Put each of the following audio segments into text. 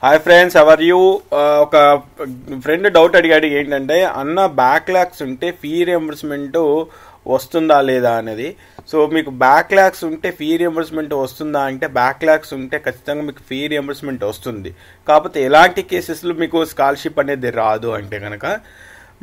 Hi friends, how are you. ఒక friend doubt అడిగాడు, ఏంటంటే అన్న బ్యాక్లాగ్స్ ఉంటే ఫీ రియంబర్స్మెంట్ వస్తుందా లేదా అనేది. సో మీకు బ్యాక్లాగ్స్ ఉంటే ఫీ రియంబర్స్మెంట్ వస్తుందా అంటే, బ్యాక్లాగ్స్ ఉంటే ఖచ్చితంగా మీకు ఫీ రియంబర్స్మెంట్ వస్తుంది. కాకపోతే ఎలాంటి కేసెస్లో మీకు స్కాలర్షిప్ అనేది రాదు అంటే కనుక,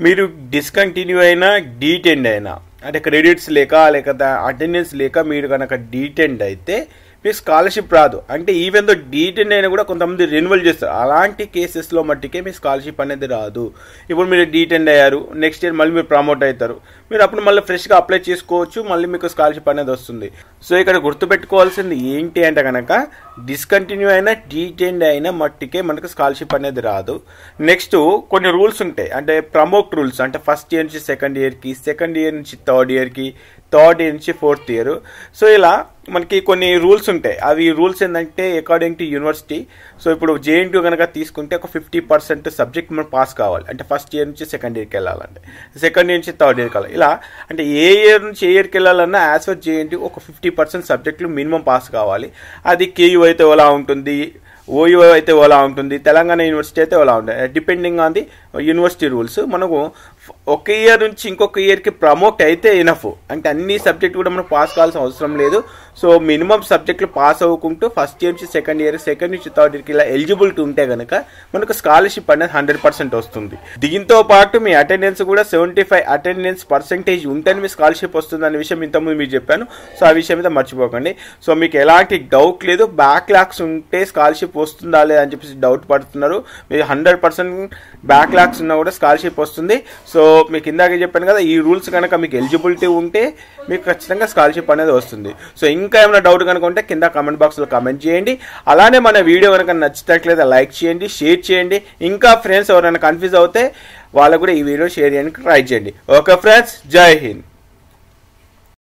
మీరు డిస్కంటిన్యూ అయినా డీటెండ్ అయినా, అంటే క్రెడిట్స్ లేకపోతే అటెండెన్స్ లేక మీరు కనుక డీటెండ్ అయితే మీకు స్కాలర్షిప్ రాదు. అంటే ఈవెన్ దో డీటెండ్ అయినా కూడా కొంతమంది రెన్యువల్ చేస్తారు. అలాంటి కేసెస్లో మట్టికే మీ స్కాలర్షిప్ అనేది రాదు. ఇప్పుడు మీరు డీటెండ్ అయ్యారు, నెక్స్ట్ ఇయర్ మళ్ళీ మీరు ప్రమోట్ అవుతారు, మీరు అప్పుడు మళ్ళీ ఫ్రెష్గా అప్లై చేసుకోవచ్చు, మళ్ళీ మీకు స్కాలర్షిప్ అనేది వస్తుంది. సో ఇక్కడ గుర్తుపెట్టుకోవాల్సింది ఏంటి అంటే కనుక, డిస్కంటిన్యూ అయినా డీటెండ్ అయినా మట్టికే మనకు స్కాలర్షిప్ అనేది రాదు. నెక్స్ట్ కొన్ని రూల్స్ ఉంటాయి, అంటే ప్రమోట్ రూల్స్, అంటే ఫస్ట్ ఇయర్ నుంచి సెకండ్ ఇయర్కి, సెకండ్ ఇయర్ నుంచి థర్డ్ ఇయర్కి, థర్డ్ ఇయర్ నుంచి ఫోర్త్ ఇయర్. సో ఇలా మనకి కొన్ని రూల్స్ ఉంటాయి. అవి రూల్స్ ఏంటంటే అకార్డింగ్ టు యూనివర్సిటీ. సో ఇప్పుడు జేఎన్టీయూ కనుక తీసుకుంటే ఒక 50% సబ్జెక్ట్ మనం పాస్ కావాలి, అంటే ఫస్ట్ ఇయర్ నుంచి సెకండ్ ఇయర్కి వెళ్ళాలంటే, సెకండ్ ఇయర్ నుంచి థర్డ్ ఇయర్కి వెళ్ళాలి. ఇలా అంటే ఏ ఇయర్ నుంచి ఏ ఇయర్కి వెళ్ళాలన్నా యాజ్ పర్ జేఎన్టీయూ ఒక 50% సబ్జెక్టులు మినిమం పాస్ కావాలి. అది కేయూ అయితే ఎలా ఉంటుంది, ఓయూ అయితే ఎలా ఉంటుంది, తెలంగాణ యూనివర్సిటీ అయితే ఎలా ఉంటుంది, depending on the university rules. మనకు ఒక ఇయర్ నుంచి ఇంకొక ఇయర్కి ప్రమోట్ అయితే ఎనఫ్, అంటే అన్ని సబ్జెక్టు కూడా మనం పాస్ కావాల్సిన అవసరం లేదు. సో మినిమం సబ్జెక్టులు పాస్ అవ్వకుంటూ ఫస్ట్ ఇయర్ నుంచి సెకండ్ ఇయర్, సెకండ్ నుంచి థర్డ్ ఇయర్కి ఇలా ఎలిజిబిలిటీ ఉంటే కనుక మనకు స్కాలర్షిప్ అనేది 100% వస్తుంది. దీంతో పాటు మీ అటెండెన్స్ కూడా 75 అటెండెన్స్ పర్సెంటేజ్ ఉంటేనే మీ స్కాలర్షిప్ వస్తుంది అనే విషయం ఇంతకుముందు మీకు చెప్పాను. సో ఆ విషయం మీద మర్చిపోకండి. సో మీకు ఎలాంటి డౌట్ లేదు, బ్యాక్లాగ్స్ ఉంటే స్కాలర్షిప్ వస్తుందా లేదా అని చెప్పేసి డౌట్ పడుతున్నారు. మీరు 100% బ్యాక్లాగ్స్ ఉన్నా కూడా స్కాలర్షిప్ వస్తుంది. సో మీకు ఇందాక చెప్పాను కదా, ఈ రూల్స్ కనుక మీకు ఎలిజిబిలిటీ ఉంటే మీకు ఖచ్చితంగా స్కాలర్షిప్ అనేది వస్తుంది. సో ఇంకా ఏమైనా డౌట్ కనుక ఉంటే కింద కామెంట్ బాక్స్లో కామెంట్ చేయండి. అలానే మన వీడియో కనుక నచ్చినట్లయితే లైక్ చేయండి, షేర్ చేయండి. ఇంకా ఫ్రెండ్స్ ఎవరైనా కన్ఫ్యూజ్ అవుతే వాళ్ళకు కూడా ఈ వీడియో షేర్ చేయడానికి ట్రై చేయండి. ఓకే ఫ్రెండ్స్, జై హింద్.